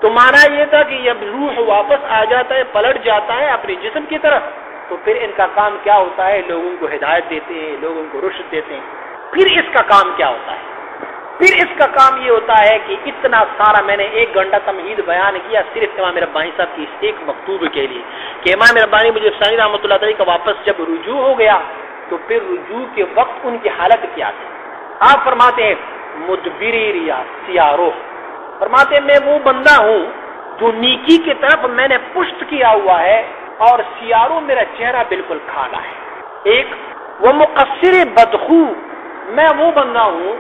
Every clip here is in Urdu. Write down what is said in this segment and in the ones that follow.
تو معنی یہ تھا کہ جب روح واپس آ جاتا ہے، پلٹ جاتا ہے اپنے جسم کی طرف، تو پھر ان کا کام کیا ہوتا ہے؟ لوگوں کو ہدایت دیتے ہیں، لوگوں کو رشد دیتے ہیں۔ پھر اس کا کام کیا ہوتا ہے؟ پھر اس کا کام یہ ہوتا ہے کہ اتنا سارا میں نے 1 گھنٹہ تمہید بیان کیا صرف امام ربانی صاحب کی اس ایک مکتوب کے لیے، کہ امام ربانی مجھے ثانی رحمۃ اللہ علیہ کا واپس جب رجوع ہو گیا تو پھر رجوع کے وقت ان کی حالت کیا تھی۔ آپ فرماتے ہیں مدبری ریا سیارو، فرماتے ہیں میں وہ بندہ ہوں جو نیکی کی طرف میں نے پشت کیا ہوا ہے اور سیارو میرا چہرہ بالکل کالا ہے۔ ایک وہ مقصر بدخو، میں وہ بندہ ہوں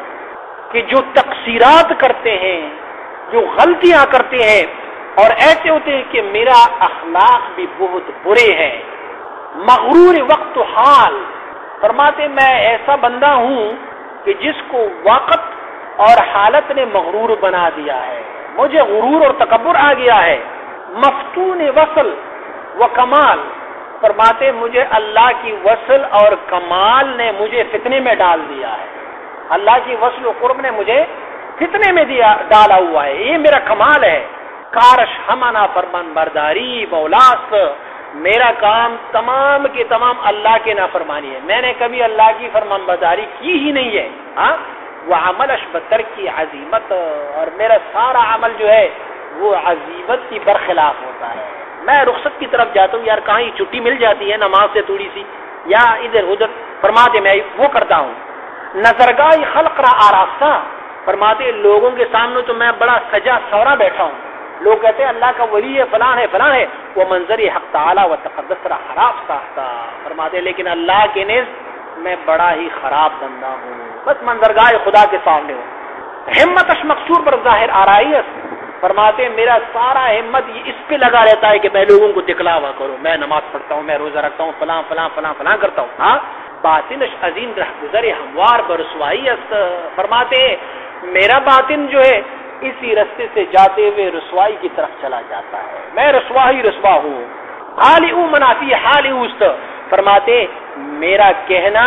کہ جو تقصیرات کرتے ہیں، جو غلطیاں کرتے ہیں اور ایسے ہوتے ہیں کہ میرا اخلاق بھی بہت برے ہیں۔ مغرور وقت حال، فرماتے میں ایسا بندہ ہوں کہ جس کو وقت اور حالت نے مغرور بنا دیا ہے، مجھے غرور اور تکبر آ گیا ہے۔ مفتون وصل و کمال، فرماتے مجھے اللہ کی وصل اور کمال نے مجھے فتنے میں ڈال دیا ہے، اللہ کی وصل و قرب نے مجھے فتنے میں ڈالا ہوا ہے، یہ میرا کمال ہے۔ کارش ہمانا فرمان برداری مولاست، میرا کام تمام کے تمام اللہ کے نافرمانی ہے، میں نے کبھی اللہ کی فرمان برداری کی ہی نہیں ہے۔ ہاں وہ عمل اشبتر کی عظیمت، اور میرا سارا عمل جو ہے وہ عظیمت کی برخلاف ہوتا ہے۔ میں رخصت کی طرف جاتا ہوں، یار کہیں چھٹی مل جاتی ہے نماز سے تھوڑی سی یا ادھر ادھر، فرماتے میں وہ کرتا ہوں۔ نظرگاہ خلق را آراستہ، فرماتے لوگوں کے سامنے تو میں بڑا سجا سورا بیٹھا ہوں، لوگ کہتے ہیں اللہ کا ولی ہے فلاں ہے فلاں ہے، وہ منظر حق تعالی و تقدس را خراب ساختہ، فرماتے لیکن اللہ کے نزد میں بڑا ہی خراب بندہ ہوں، بس منظرگاہ خدا کے سامنے ہوں۔ ہمتش مقصور پر ظاہر آرائیت، فرماتے میرا سارا ہمت یہ اس پہ لگا رہتا ہے کہ میں لوگوں کو دکھلاوا کروں، میں نماز پڑھتا ہوں، میں روزہ رکھتا ہوں، فلاں فلاں فلاں فلاں کرتا ہوں۔ ہاں باطنش عظیم رہ گزرے ہموار برسوائی است، فرماتے میرا باطن جو ہے اسی رستے سے جاتے ہوئے رسوائی کی طرف چلا جاتا ہے، میں رسوا ہی رسوا ہوں۔ حالی او منافی حالی اوست، فرماتے میرا کہنا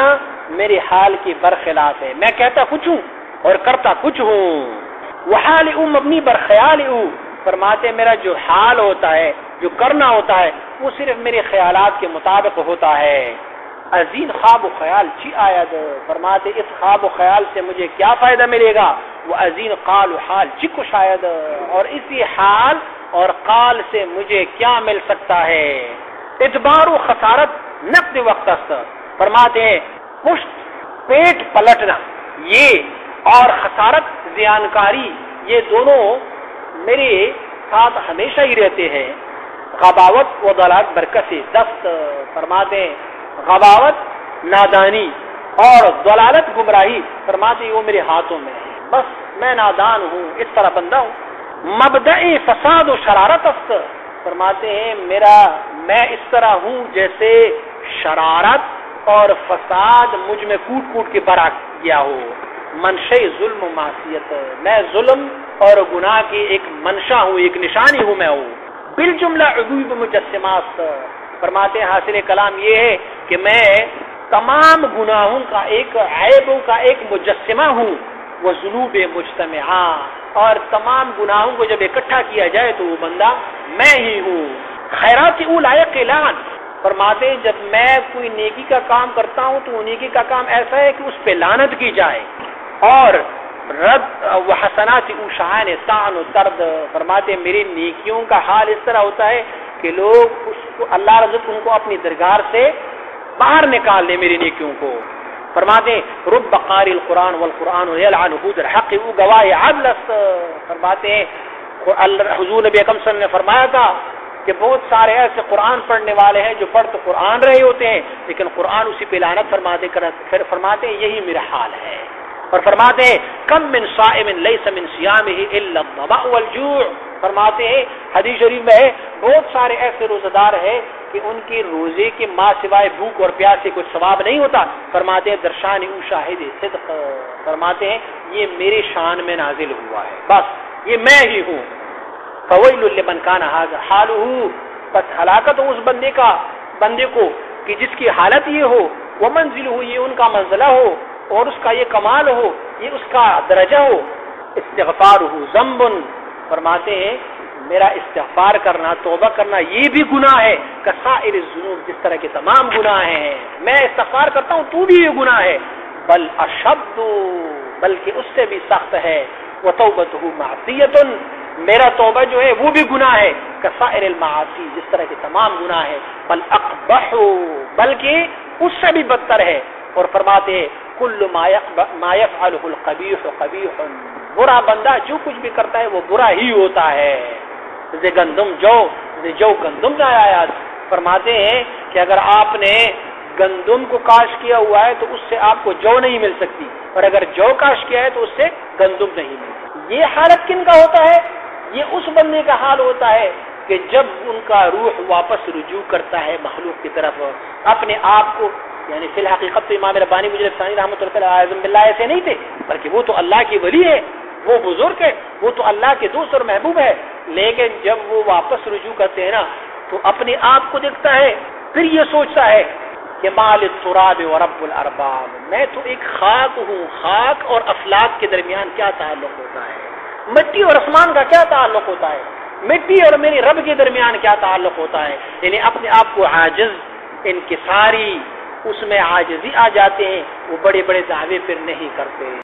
میرے حال کی برخلاف ہے، میں کہتا کچھ ہوں اور کرتا کچھ ہوں۔ وہ حال او مبنی بر خیال او، فرماتے میرا جو حال ہوتا ہے، جو کرنا ہوتا ہے، وہ صرف میرے خیالات کے مطابق ہوتا ہے۔ عظیم خواب و خیال چی آید، فرماتے اس خواب و خیال سے مجھے کیا فائدہ ملے گا؟ وہ عظیم قال و حال چی کو شاید، اور اسی حال اور قال سے مجھے کیا مل سکتا ہے؟ اتبار و خسارت نقد وقت است، فرماتے ہیں پشت پیٹ پلٹنا یہ اور خسارت زیانکاری یہ دونوں میرے ساتھ ہمیشہ ہی رہتے ہیں۔ غباوت و ضلالت برکت دست، فرماتے ہیں غباوت نادانی اور ضلالت گمراہی، فرماتے وہ میرے ہاتھوں میں ہے، بس میں نادان ہوں، اس طرح بندہ ہوں۔ مبدئ فساد و شرارت است، فرماتے ہیں میں اس طرح ہوں جیسے شرارت اور فساد مجھ میں کوٹ کوٹ کے برا گیا ہو۔ منشا ظلم و معصیت، میں ظلم اور گناہ کی ایک منشا ہوں، ایک نشانی ہوں میں ہوں۔ بالجملہ عیوب مجسمات، فرماتے ہیں حاصل کلام یہ ہے کہ میں تمام گناہوں کا ایک عیبوں کا ایک مجسمہ ہوں، وہ ذنوب مجتمعہ، اور تمام گناہوں کو جب اکٹھا کیا جائے تو وہ بندہ میں ہی ہوں۔ خیرات او لائق اعلان، فرماتے ہیں جب میں کوئی نیکی کا کام کرتا ہوں تو وہ نیکی کا کام ایسا ہے کہ اس پہ لعنت کی جائے، اور رد و حسنات او شعان طعن و طرد، فرماتے ہیں میری نیکیوں کا حال اس طرح ہوتا ہے کہ لوگ اس کو اللہ رضا ان کو اپنی درگاہ سے باہر نکال دے میری نیکیوں کو۔ فرماتے ہیں رب قاری القرآن والقرآن یلعنہ ذو الحق او گواہ عدل است، فرماتے ہیں حضور نبی اکرم صلی اللہ علیہ وسلم نے فرمایا تھا کہ بہت سارے ایسے قرآن پڑھنے والے ہیں جو پڑھ تو قرآن رہے ہوتے ہیں لیکن قرآن اسی پہ لعنت فرماتے ہیں یہی میرا حال ہے۔ اور فرماتے ہیں کم من صائم لیس من صیامہ الا الظمأ والجوع، فرماتے ہیں حدیث شریف میں ہے بہت سارے ایسے روزہ دار ہیں کہ ان کے روزے کے ماں سوائے بھوک اور پیاس سے کچھ ثواب نہیں ہوتا، فرماتے ہیں درشان او شاہد صدق، فرماتے ہیں یہ میرے شان میں نازل ہوا ہے، بس یہ میں ہی ہوں۔ فویل لمن کان ھذا حالہ، بس ہلاکت ہو اس بندے کو کہ جس کی حالت یہ ہو، ومنزلہ یہ ان کا منزلہ ہو اور اس کا یہ کمال ہو، یہ اس کا درجہ ہو۔ استغفارہ ذنب، فرماتے ہیں میرا استغفار کرنا، توبہ کرنا یہ بھی گناہ ہے، کسائر الذنوب جس طرح کے تمام گناہ ہیں، میں استغفار کرتا ہوں تو بھی یہ گناہ ہے، بل اشد، بلکہ اس سے بھی سخت ہے، وتوبته معصیۃ، میرا توبہ جو ہے وہ بھی گناہ ہے، کسائر المعاصی جس طرح کے تمام گناہ ہے، بل اقبح، بلکہ اس سے بھی بدتر ہے، اور فرماتے ہیں کل ما يفعله القبیح قبیح، برا بندہ جو کچھ بھی کرتا ہے وہ برا ہی ہوتا ہے، جیسے گندم جو گندم کا آیات فرماتے ہیں کہ اگر آپ نے گندم کو کاش کیا ہوا ہے تو اس سے آپ کو جو نہیں مل سکتی، اور اگر جو کاش کیا ہے تو اس سے گندم نہیں مل سکتی۔ یہ حالت کن کا ہوتا ہے؟ یہ اس بندے کا حال ہوتا ہے کہ جب ان کا روح واپس رجوع کرتا ہے مخلوق کی طرف، اپنے آپ کو، یعنی فی الحقیقت تو امام ربانی مجلس ثانی رحمۃ اللہ علیہ باللہ ایسے نہیں تھے، بلکہ وہ تو اللہ کی ولی ہے، وہ بزرگ ہے، وہ تو اللہ کے دوست اور محبوب ہے، لیکن جب وہ واپس رجوع کرتے ہیں نا تو اپنے آپ کو دیکھتا ہے، پھر یہ سوچتا ہے کہ مال التراب و رب الارباب، میں تو ایک خاک ہوں، خاک اور افلاک کے درمیان کیا تعلق ہوتا ہے، مٹی اور آسمان کا کیا تعلق ہوتا ہے، مٹی اور میرے رب کے درمیان کیا تعلق ہوتا ہے، یعنی اپنے آپ کو عاجز، انکساری، اس میں عاجزی آ جاتے ہیں، وہ بڑے بڑے دعوے پھر نہیں کرتے۔